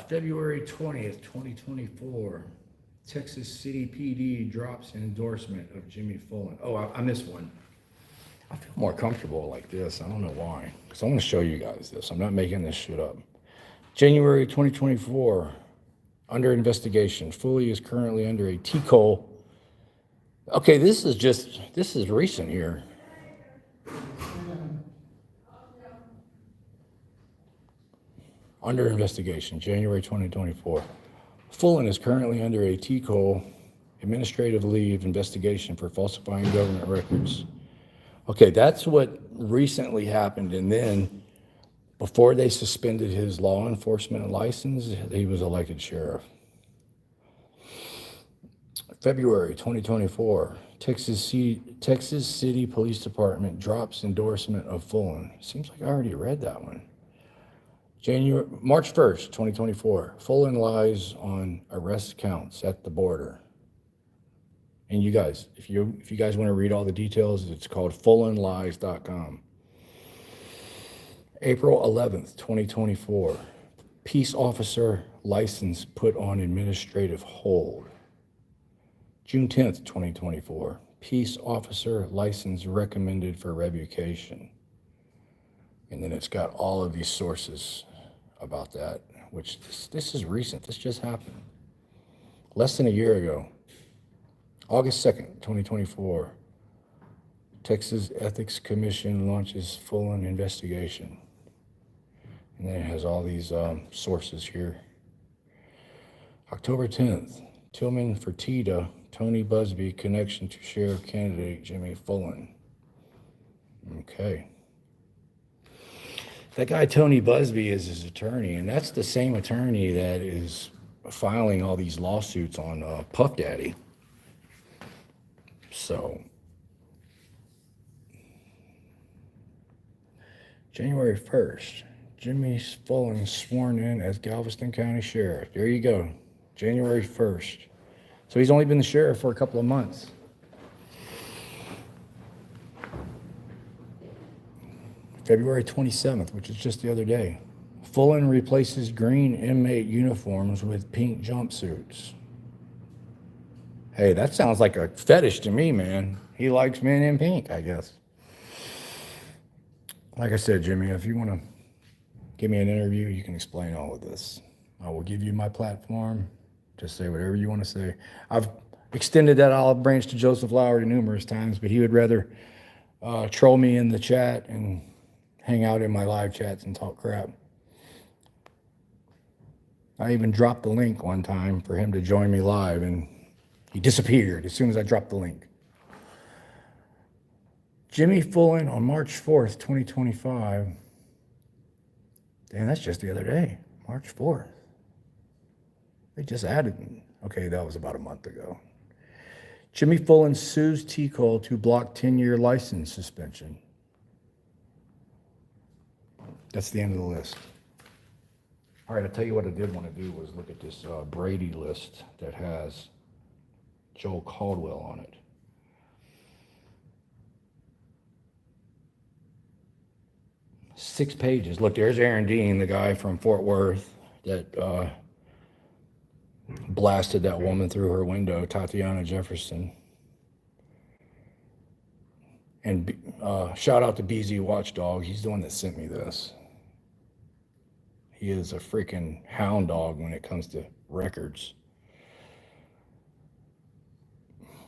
February 20th, 2024. Texas City PD drops an endorsement of Jimmy Fullen. Oh, I missed one. I feel more comfortable like this. I don't know why. Because I want to show you guys this. I'm not making this shit up. January 2024, under investigation. Fully is currently under a TCO. Okay, this is recent here. Under investigation, January 2024. Fullen is currently under a TCO administrative leave investigation for falsifying government records. Okay, that's what recently happened. And then before they suspended his law enforcement license, he was elected sheriff. February 2024, Texas City Police Department drops endorsement of Fullen. Seems like I already read that one. March 1st, 2024, Fullen lies on arrest counts at the border. And you guys, if you guys want to read all the details, it's called fullenlies.com. April 11th, 2024, peace officer license put on administrative hold. June 10th, 2024, peace officer license recommended for revocation. And then it's got all of these sources about that, which this is recent. This just happened less than a year ago. August 2nd, 2024. Texas Ethics Commission launches full investigation. And then it has all these sources here. October 10th, Tillman Fertitta, Tony Busby, connection to sheriff candidate Jimmy Fullen. Okay. That guy Tony Busby is his attorney, and that's the same attorney that is filing all these lawsuits on Puff Daddy. So, January 1st, Jimmy Fullen sworn in as Galveston County Sheriff. There you go, January 1st. So he's only been the sheriff for a couple of months. February 27th, which is just the other day. Fullen replaces green inmate uniforms with pink jumpsuits. Hey, that sounds like a fetish to me, man. He likes men in pink, I guess. Like I said, Jimmy, if you want to give me an interview, you can explain all of this. I will give you my platform. Just say whatever you want to say. I've extended that olive branch to Joseph Lowery numerous times, but he would rather troll me in the chat and hang out in my live chats and talk crap. I even dropped the link one time for him to join me live, and he disappeared as soon as I dropped the link. Jimmy Fullen on March 4th, 2025. Damn, that's just the other day, March 4th. They just added me. Okay, that was about a month ago. Jimmy Fullen sues T-Cole to block 10-year license suspension. That's the end of the list. All right, I'll tell you what I did want to do was look at this Brady list that has Joel Caldwell on it. Six pages. Look, there's Aaron Dean, the guy from Fort Worth that blasted that woman through her window, Tatiana Jefferson. And shout out to BZ Watchdog. He's the one that sent me this. He is a freaking hound dog when it comes to records.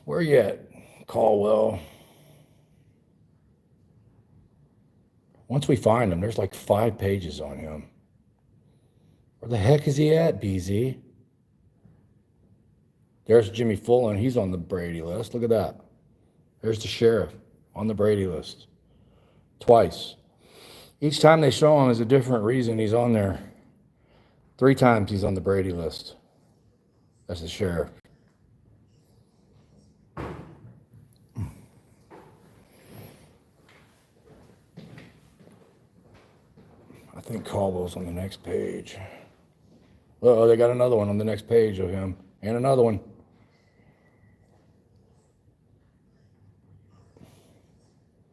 Where you at, Caldwell? Once we find him, there's like 5 pages on him. Where the heck is he at, BZ? There's Jimmy Fullen. He's on the Brady list. Look at that. There's the sheriff on the Brady list. Twice. Each time they show him is a different reason he's on there. 3 times he's on the Brady list. That's the sheriff. I think Caldwell's on the next page. Oh, they got another one on the next page of him. And another one.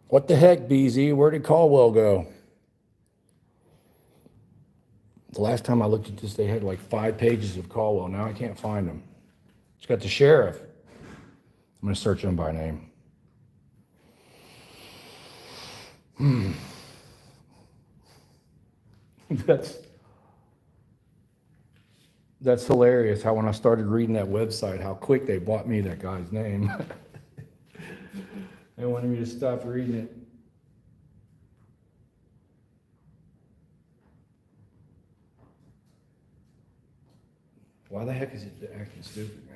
What the heck, BZ? Where did Caldwell go? The last time I looked at this, they had like 5 pages of Caldwell. Now I can't find him. It's got the sheriff. I'm going to search him by name. That's hilarious how when I started reading that website, how quick they bought me that guy's name. They wanted me to stop reading it. Why the heck is it acting stupid, man?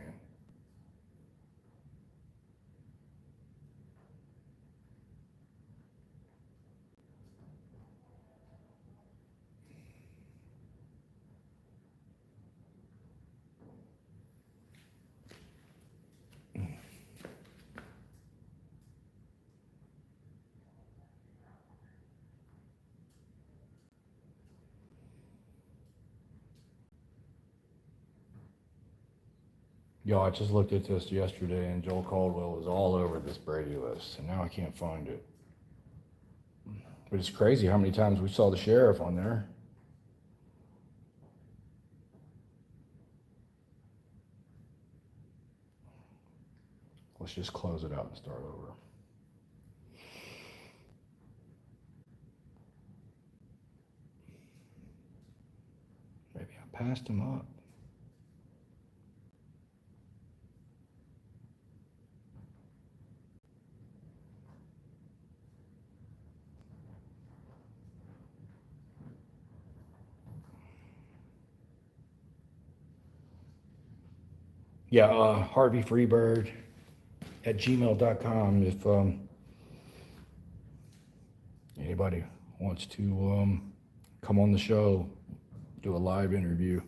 Yo, I just looked at this yesterday and Joel Caldwell was all over this Brady list, and now I can't find it. But it's crazy how many times we saw the sheriff on there. Let's just close it out and start over. Maybe I passed them up. Yeah, Harvey Freebird at gmail.com if anybody wants to come on the show, do a live interview.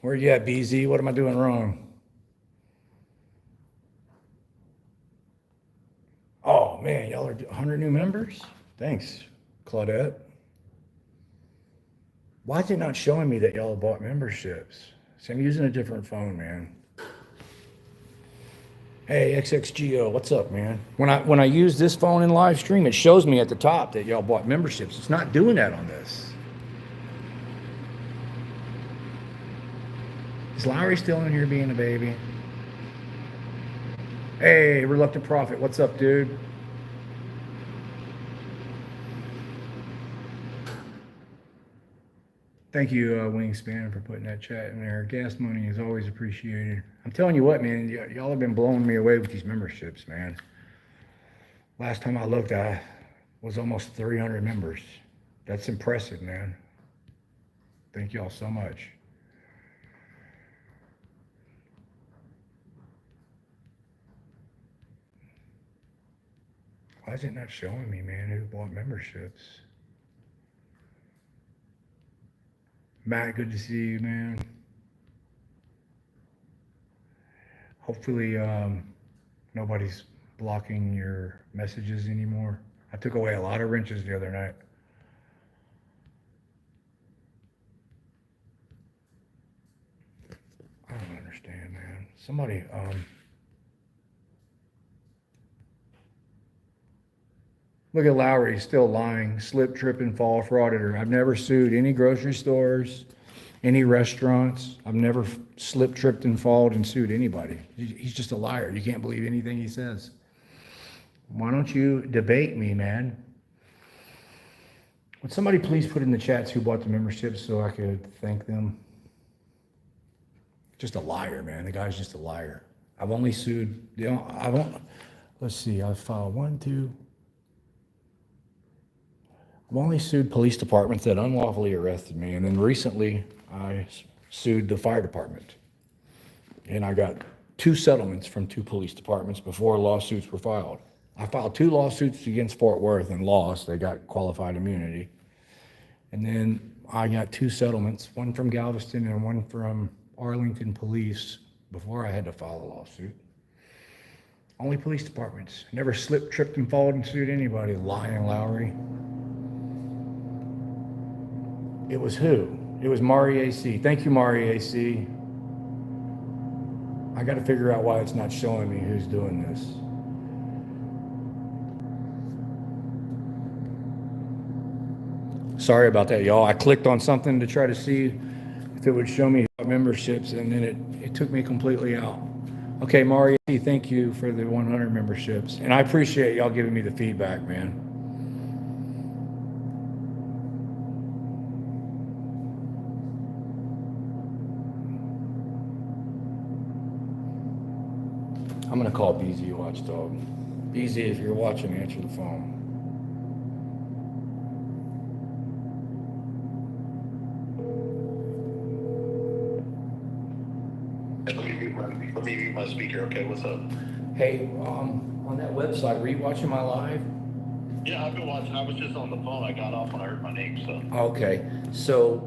Where you at, BZ? What am I doing wrong? Oh man, y'all are 100 new members? Thanks, Claudette. Why is it not showing me that y'all bought memberships? See, I'm using a different phone, man. Hey, XXGO, what's up, man? When I use this phone in live stream, it shows me at the top that y'all bought memberships. It's not doing that on this. Is Lowry still in here being a baby? Hey, Reluctant Prophet, what's up, dude? Thank you, Wingspan, for putting that chat in there. Gas money is always appreciated. I'm telling you what, man, y'all have been blowing me away with these memberships, man. Last time I looked, I was almost 300 members. That's impressive, man. Thank y'all so much. Why is it not showing me, man, who bought memberships? Matt, good to see you, man. Hopefully nobody's blocking your messages anymore. I took away a lot of wrenches the other night. I don't understand, man. Somebody, look at Lowry, he's still lying. Slip, trip, and fall frauditor. I've never sued any grocery stores, any restaurants. I've never slipped, tripped, and falled and sued anybody. He's just a liar. You can't believe anything he says. Why don't you debate me, man? Would somebody please put in the chats who bought the memberships so I could thank them? Just a liar, man. The guy's just a liar. I've only sued, let's see, I've filed 1, 2. I've only sued police departments that unlawfully arrested me, and then recently I sued the fire department. And I got 2 settlements from 2 police departments before lawsuits were filed. I filed 2 lawsuits against Fort Worth and lost. They got qualified immunity. And then I got 2 settlements, one from Galveston and one from Arlington Police before I had to file a lawsuit. Only police departments. Never slipped, tripped, and fallen and sued anybody. Lying Lowry. It was who? It was Mari AC. Thank you, Mari AC. I got to figure out why it's not showing me who's doing this. Sorry about that, y'all. I clicked on something to try to see if it would show me memberships, and then it took me completely out. Okay, Mari AC, thank you for the 100 memberships. And I appreciate y'all giving me the feedback, man. I'm gonna call BZ Watchdog. BZ, if you're watching, answer the phone. Let me mute my speaker. Okay, what's up? Hey, on that website, were you watching my live? Yeah, I've been watching. I was just on the phone. I got off when I heard my name, so. Okay, so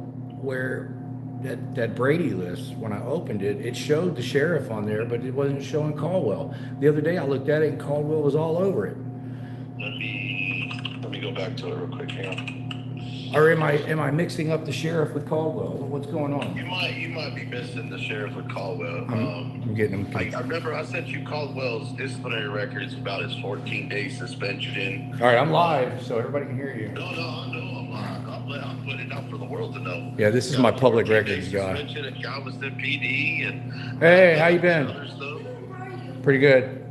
where that Brady list, when I opened it, it showed the sheriff on there, but it wasn't showing Caldwell. The other day I looked at it and Caldwell was all over it. Let me go go back to it real quick. Hang on. Or am I mixing up the sheriff with Caldwell? What's going on? You might be missing the sheriff with Caldwell. I'm getting him. I remember I sent you Caldwell's disciplinary records about his 14-day suspension. All right, I'm live, so everybody can hear you. No, I know I'm live. I'm putting it out for the world to know. Yeah, this is my public records guy. Suspension at Galveston PD and Hey, how you been? other stuff. Pretty good.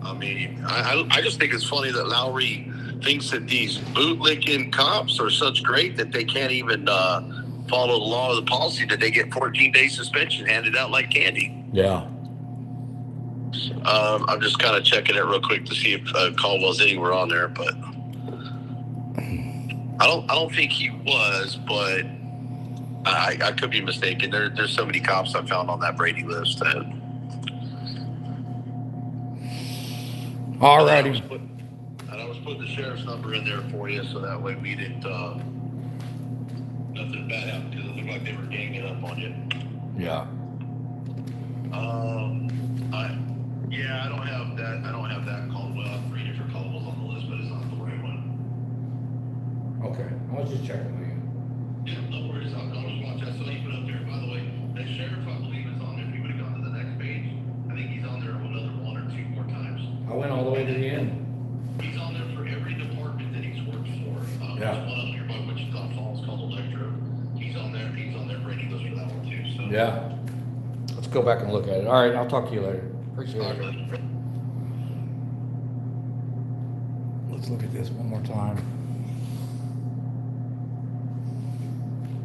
I mean, I just think it's funny that Lowry thinks that these bootlicking cops are such great that they can't even follow the law or the policy, that they get 14-day suspension handed out like candy. Yeah. I'm just kind of checking it real quick to see if Caldwell's anywhere on there, but I don't think he was, but I could be mistaken. There's so many cops I found on that Brady list that. Alrighty. And I was putting the sheriff's number in there for you, so that way we didn't nothing bad happened, because it looked like they were ganging up on you. Yeah. I don't have that. I don't have that Caldwell. I'm pretty sure Caldwell's on the list, but it's not the right one. Okay. I was just checking with you. Yeah, no worries. I'll just watch that. So he put up there. By the way, that sheriff, I believe, is on there. If we would have gone to the next page, I think he's on there another 1 or 2 more times. I went all the way to the end. He's on there for every department that he's worked for. Yeah. There's one up here by Wichita Falls called Electro. He's on there. He's on there. Brady list for that one too. So. Yeah. Let's go back and look at it. All right, I'll talk to you later. Appreciate it. Let's look at this one more time.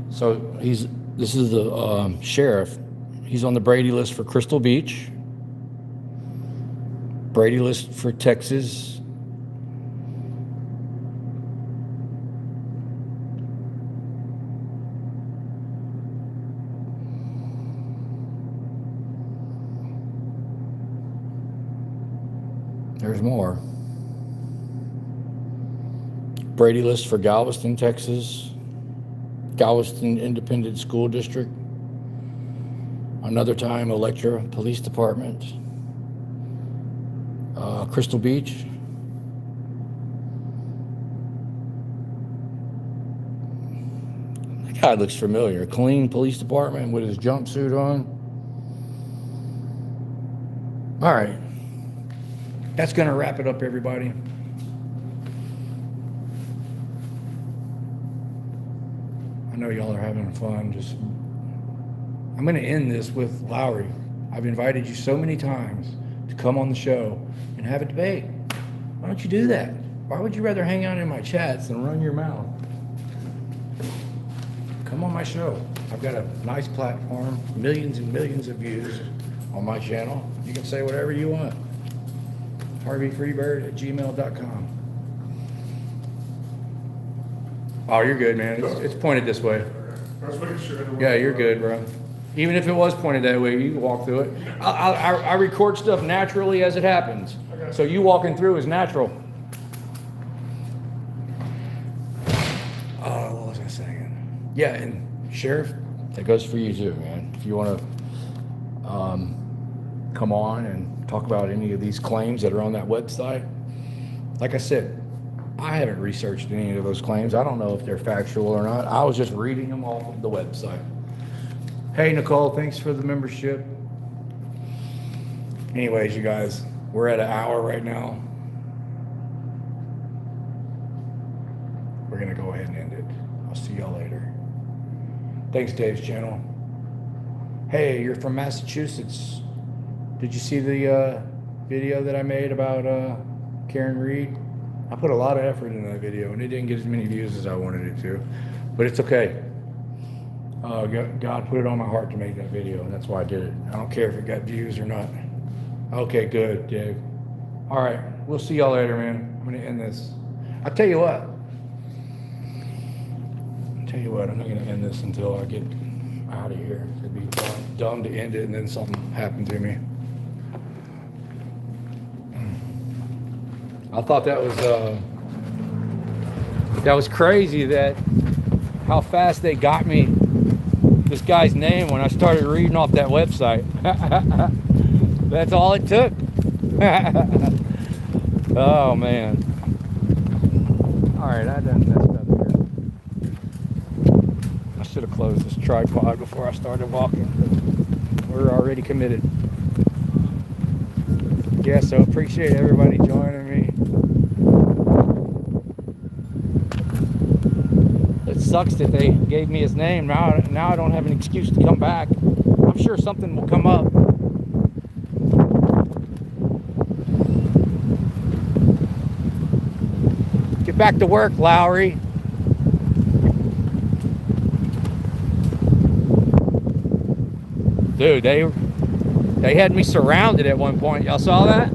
So this is the sheriff. He's on the Brady list for Crystal Beach. Brady list for Texas. There's more. Brady list for Galveston, Texas. Galveston Independent School District. Another time, Electra Police Department. Crystal Beach. That guy looks familiar. Clean Police Department with his jumpsuit on. All right. That's going to wrap it up, everybody. I know y'all are having fun. I'm going to end this with Lowry. I've invited you so many times to come on the show and have a debate. Why don't you do that? Why would you rather hang out in my chats than run your mouth? Come on my show. I've got a nice platform, millions and millions of views on my channel. You can say whatever you want. HarveyFreebird@gmail.com. Oh, you're good, man. It's pointed this way. Yeah, you're good, bro. Even if it was pointed that way, you can walk through it. I record stuff naturally as it happens. So you walking through is natural. What was I saying? Yeah, and Sheriff, that goes for you too, man. If you want to come on and talk about any of these claims that are on that website, like I said, I haven't researched any of those claims. I don't know if they're factual or not. I was just reading them off of the website. Hey, Nicole, thanks for the membership. Anyways, you guys, we're at an hour right now. We're going to go ahead and end it. I'll see y'all later. Thanks, Dave's channel. Hey, you're from Massachusetts. Did you see the video that I made about Karen Reed? I put a lot of effort into that video, and it didn't get as many views as I wanted it to. But it's okay. God put it on my heart to make that video, and that's why I did it. I don't care if it got views or not. Okay, good, Dave. All right, we'll see y'all later, man. I'm going to end this. I'll tell you what. I'm not going to end this until I get out of here. It'd be dumb to end it and then something happened to me. I thought that was crazy that how fast they got me this guy's name when I started reading off that website. That's all it took. Oh man. Alright, I done messed up here. I should have closed this tripod before I started walking. We're already committed. Yeah, so appreciate everybody joining me. It sucks that they gave me his name. Now I don't have an excuse to come back. I'm sure something will come up. Get back to work, Lowry. Dude, they had me surrounded at one point. Y'all saw that?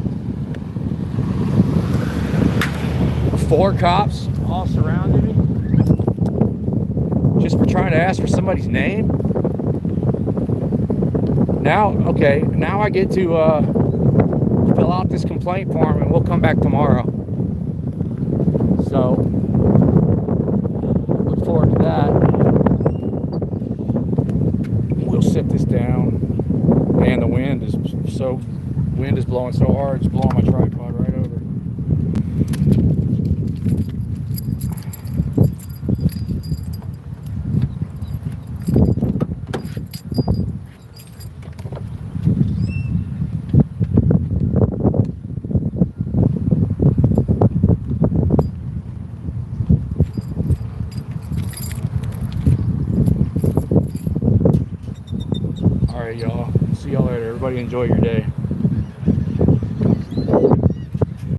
4 cops all surrounded me. Just for trying to ask for somebody's name. Now, okay, now I get to fill out this complaint form and we'll come back tomorrow. So, look forward to that. We'll sit this down. Man, the wind is blowing so hard, it's blowing my tripod right over. All right, y'all. See y'all later. Everybody enjoy your day.